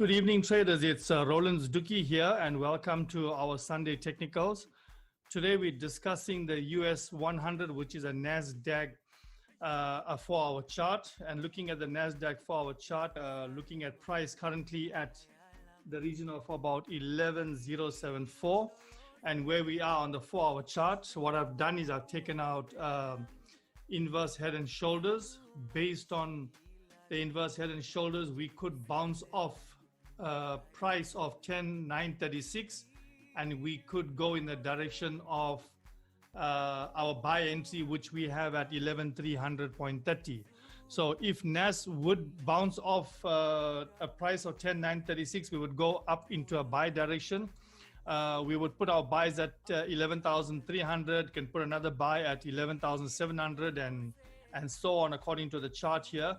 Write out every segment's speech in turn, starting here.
Good evening, traders. It's Roland Zduki here, and welcome to our Sunday Technicals. Today, we're discussing the US 100, which is a NASDAQ 4-hour chart. And looking at the NASDAQ 4-hour chart, looking at price currently at the region of about 11,074. And where we are on the 4-hour chart, what I've done is I've taken out inverse head and shoulders. Based on the inverse head and shoulders, we could bounce off price of 10,936, and we could go in the direction of our buy entry, which we have at 11,300.30. So if NAS would bounce off a price of 10,936, we would go up into a buy direction. We would put our buys at 11,300, can put another buy at 11,700, and so on according to the chart here.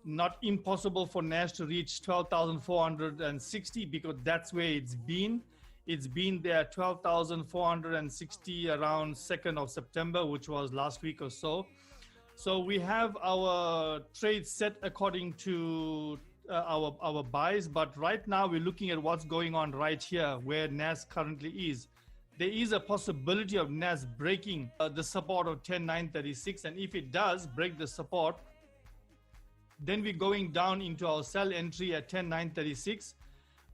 Not impossible for NAS to reach 12,460 because that's where it's been. It's been there 12,460 around 2nd of September, which was last week or so. So we have our trade set according to our buys, but right now we're looking at what's going on right here where NAS currently is. There is a possibility of NAS breaking the support of 10,936, and if it does break the support, then we're going down into our sell entry at 10,936.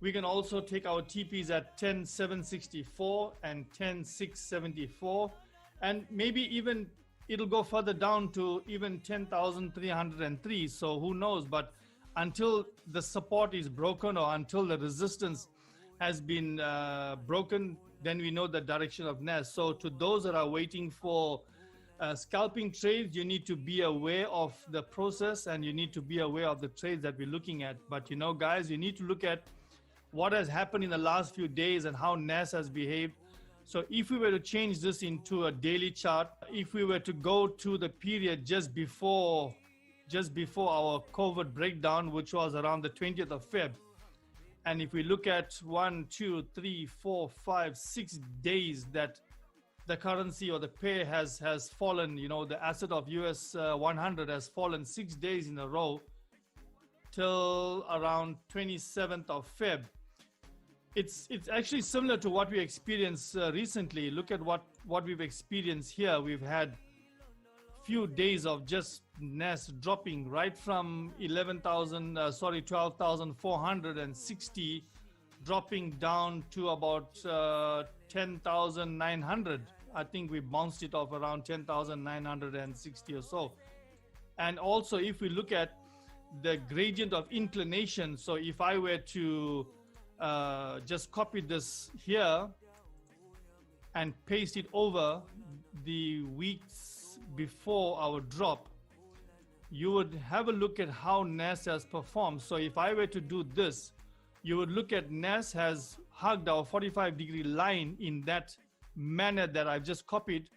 We can also take our TPs at 10,764 and 10,674, and maybe even it'll go further down to even 10,303. So who knows? But until the support is broken or until the resistance has been broken, then we know the direction of NAS. So to those that are waiting for scalping trades, you need to be aware of the process and you need to be aware of the trades that we're looking at. But you know, guys, you need to look at what has happened in the last few days and how NAS has behaved. So if we were to change this into a daily chart, if we were to go to the period just before our COVID breakdown, which was around the 20th of Feb, and if we look at 1, 2, 3, 4, 5, 6 days that the currency or the pair has fallen, you know, the asset of US 100 has fallen 6 days in a row till around 27th of Feb. It's actually similar to what we experienced recently. Look at what we've experienced here. We've had few days of just NAS dropping right from 12,460 dropping down to about 10,900. I think we bounced it off around 10,960 or so. And also if we look at the gradient of inclination, so if I were to just copy this here and paste it over the weeks before our drop, you would have a look at how NAS has performed. So if I were to do this, you would look at NAS has hugged our 45-degree line in that manner that I've just copied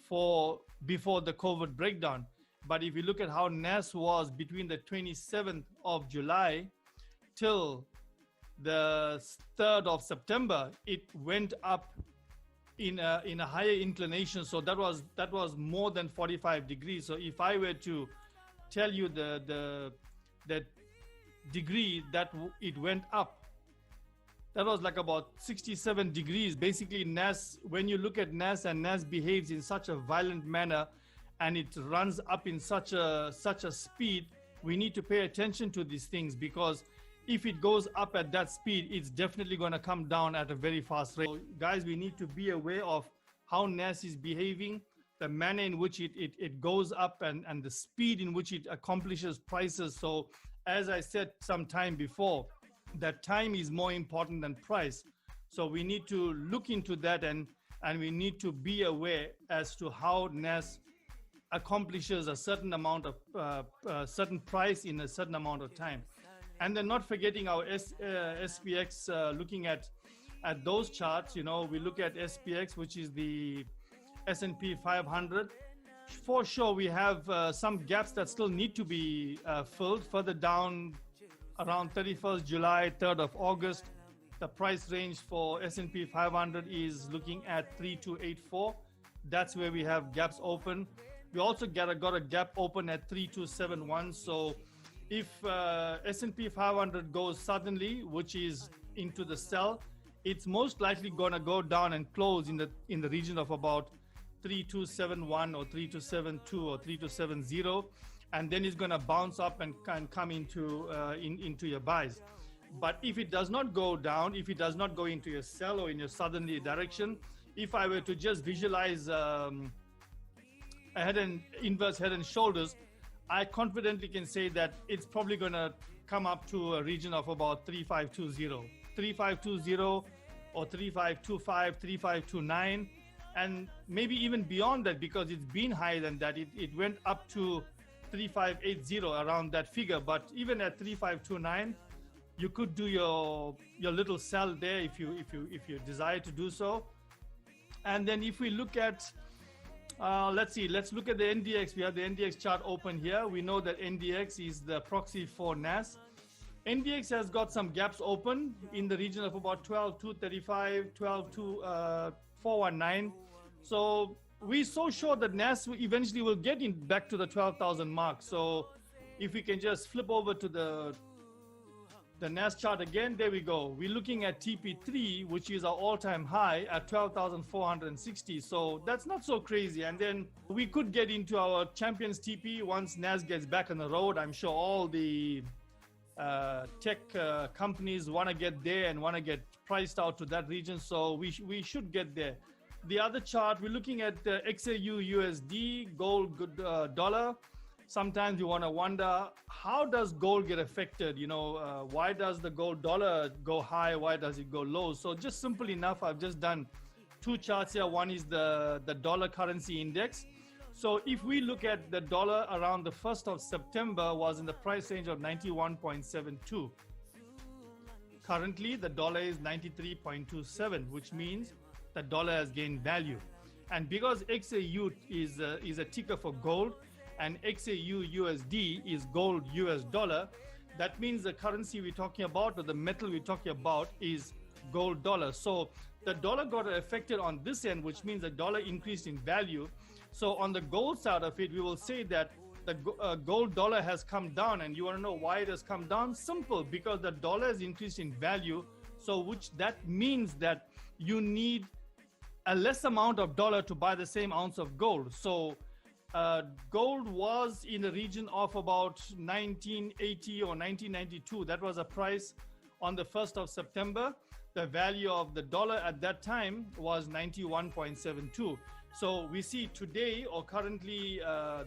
for before the COVID breakdown. But if you look at how NAS was between the 27th of July till the 3rd of September, it went up in a higher inclination. So that was more than 45 degrees. So if I were to tell you the degree that it went up, that was like about 67 degrees. Basically, NAS, when you look at NAS and NAS behaves in such a violent manner and it runs up in such a speed, we need to pay attention to these things, because if it goes up at that speed, it's definitely going to come down at a very fast rate. So guys, we need to be aware of how NAS is behaving, the manner in which it goes up, and the speed in which it accomplishes prices. So as I said some time before, that time is more important than price. So we need to look into that, and we need to be aware as to how NAS accomplishes a certain amount of certain price in a certain amount of time. And then not forgetting our SPX, looking at those charts. You know, we look at SPX, which is the S&P 500. For sure, we have some gaps that still need to be filled further down around 31st July, 3rd of August. The price range for S&P 500 is looking at 3284. That's where we have gaps open. We also got a gap open at 3271. So If S&P 500 goes suddenly, which is into the sell, it's most likely going to go down and close in the region of about 3271 or 3272 or 3270, and then it's going to bounce up and come into your buys. But if it does not go down, if it does not go into your sell or in your southerly direction, if I were to just visualize a inverse head and shoulders, I confidently can say that it's probably going to come up to a region of about 3520, 3520 or 3525, 3529, and maybe even beyond that, because it's been higher than that. It went up to 3580, around that figure. But even at 3529, you could do your little sell there if you desire to do so. And then if we look at let's look at the NDX. We have the NDX chart open here. We know that NDX is the proxy for NAS. NDX has got some gaps open in the region of about 12,235, 12,419. So we're so sure that NAS eventually will get back to the 12,000 mark. So if we can just flip over to the NAS chart again, there we go. We're looking at TP3, which is our all-time high at 12,460. So that's not so crazy. And then we could get into our champions TP once NAS gets back on the road. I'm sure all the tech companies want to get there and want to get priced out to that region. So we should get there. The other chart, we're looking at XAU USD, gold, dollar. Sometimes you want to wonder, how does gold get affected? Why does the gold dollar go high? Why does it go low? So just simple enough, I've just done two charts here. One is the dollar currency index. So if we look at the dollar around the 1st of September was in the price range of 91.72. Currently, the dollar is 93.27, which means the dollar has gained value. And because XAU is a ticker for gold, and XAU USD is gold US dollar, that means the currency we're talking about, or the metal we're talking about, is gold dollar. So the dollar got affected on this end, which means the dollar increased in value. So on the gold side of it, we will say that the gold dollar has come down. And you want to know why it has come down? Simple, because the dollar has increased in value. So which that means that you need a less amount of dollar to buy the same ounce of gold. So gold was in the region of about 1980 or 1992. That was a price on the 1st of September. The value of the dollar at that time was 91.72. So we see today, or currently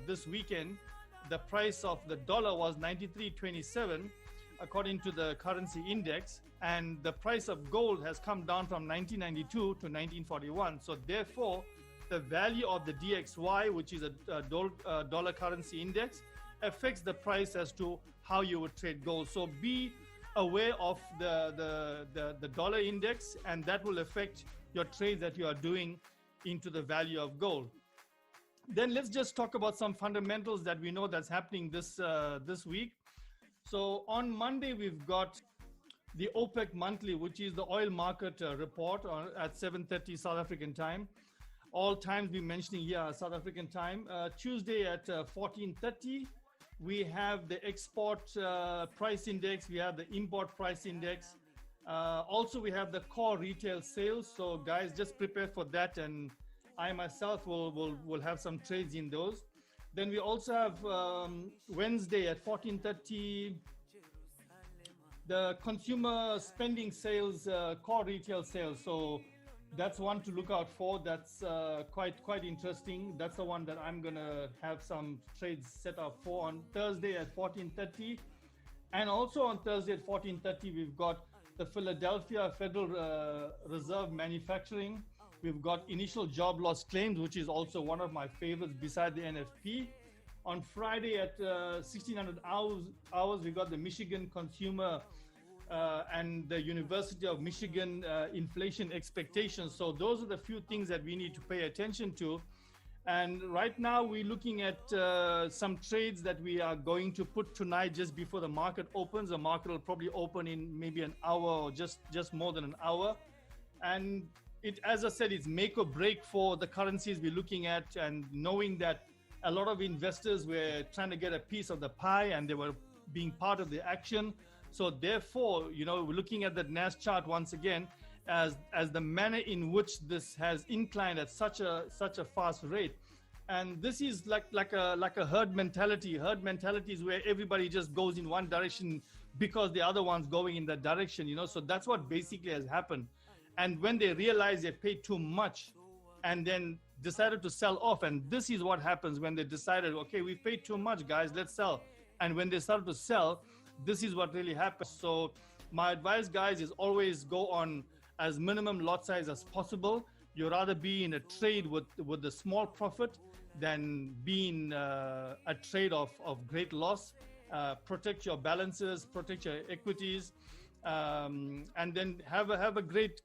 this weekend, the price of the dollar was 93.27 according to the currency index, and the price of gold has come down from 1992 to 1941. So therefore, the value of the DXY, which is a dollar currency index, affects the price as to how you would trade gold. So be aware of the dollar index, and that will affect your trade that you are doing into the value of gold. Then let's just talk about some fundamentals that we know that's happening this week. So on Monday, we've got the OPEC monthly, which is the oil market report at 7:30 South African time. All times we're mentioning here South African time. Tuesday at 14:30, we have the export price index. We have the import price index. Also, we have the core retail sales. So guys, just prepare for that. And I myself will have some trades in those. Then we also have Wednesday at 14:30, the consumer spending sales, core retail sales. So that's one to look out for. That's quite interesting. That's the one that I'm gonna have some trades set up for on Thursday at 14:30. And also on Thursday at 14:30, we've got the Philadelphia Federal Reserve Manufacturing. We've got initial job loss claims, which is also one of my favorites beside the NFP. On Friday at 1600 hours, we got the Michigan Consumer and the University of Michigan inflation expectations. So those are the few things that we need to pay attention to. And right now we're looking at some trades that we are going to put tonight just before the market opens. The market will probably open in maybe an hour or just more than an hour. And it, as I said, it's make or break for the currencies we're looking at, and knowing that a lot of investors were trying to get a piece of the pie and they were being part of the action. So therefore, we're looking at the Nas chart once again as the manner in which this has inclined at such a fast rate. And this is like a herd mentality. Herd mentality is where everybody just goes in one direction because the other one's going in that direction, So that's what basically has happened. And when they realize they paid too much and then decided to sell off, and this is what happens when they decided, okay, we paid too much, guys, let's sell. And when they started to sell, this is what really happens. So my advice, guys, is always go on as minimum lot size as possible. You'd rather be in a trade with a small profit than being a trade of great loss. Protect your balances, protect your equities, and then have a great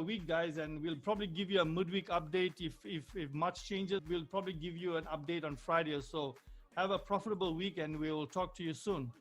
week, guys. And we'll probably give you a midweek update if much changes. We'll probably give you an update on Friday or so. Have a profitable week, and we'll talk to you soon.